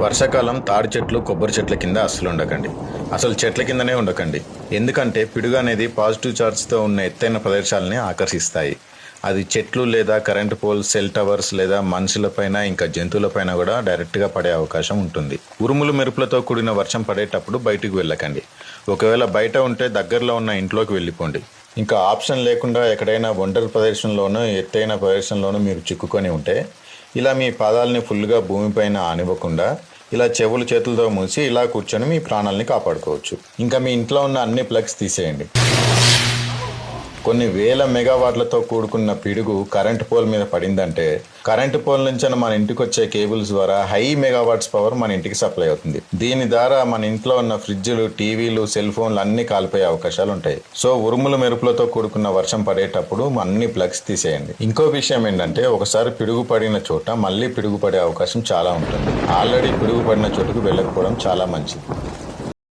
వర్షాకాలం తాడి చెట్లు కొబ్బరి చెట్ల కింద అస్సలు ఉండకండి. అసలు చెట్ల కిందనే ఉండకండి. ఎందుకంటే పిడుగు అనేది పాజిటివ్ ఛార్జ్తో ఉన్న ఎత్తైన ప్రదేశాలని ఆకర్షిస్తాయి. అది చెట్లు లేదా కరెంటు పోల్, సెల్ టవర్స్ లేదా మనుషులపైన ఇంకా జంతువులపైన కూడా డైరెక్ట్గా పడే అవకాశం ఉంటుంది. ఉరుములు మెరుపులతో కూడిన వర్షం పడేటప్పుడు బయటికి వెళ్ళకండి. ఒకవేళ బయట ఉంటే దగ్గరలో ఉన్న ఇంట్లోకి వెళ్ళిపోండి. ఇంకా ఆప్షన్ లేకుండా ఎక్కడైనా ఒంటరి ప్రదేశంలోనూ ఎత్తైన ప్రదేశంలోనూ మీరు చిక్కుకొని ఉంటే ఇలా మీ పాదాలని ఫుల్గా భూమిపైన ఆనివ్వకుండా ఇలా చెవులు చేతులతో మూసి ఇలా కూర్చొని మీ ప్రాణాలని కాపాడుకోవచ్చు. ఇంకా మీ ఇంట్లో ఉన్న అన్ని ప్లగ్స్ తీసేయండి. కొన్ని వేల మెగావాట్లతో కూడుకున్న పిడుగు కరెంటు పోల్ మీద పడిందంటే కరెంటు పోల్ నుంచి మన ఇంటికి వచ్చే కేబుల్స్ ద్వారా హై మెగావాట్స్ పవర్ మన ఇంటికి సప్లై అవుతుంది. దీని ద్వారా మన ఇంట్లో ఉన్న ఫ్రిడ్జ్లు, టీవీలు, సెల్ ఫోన్లు అన్ని కాలిపోయే అవకాశాలు ఉంటాయి. సో ఉరుములు మెరుపులతో కూడుకున్న వర్షం పడేటప్పుడు అన్ని ప్లగ్స్ తీసేయండి. ఇంకో విషయం ఏంటంటే ఒకసారి పిడుగు పడిన చోట మళ్ళీ పిడుగు పడే అవకాశం చాలా ఉంటుంది. ఆల్రెడీ పిడుగు పడిన చోటుకు వెళ్ళకపోవడం చాలా మంచిది.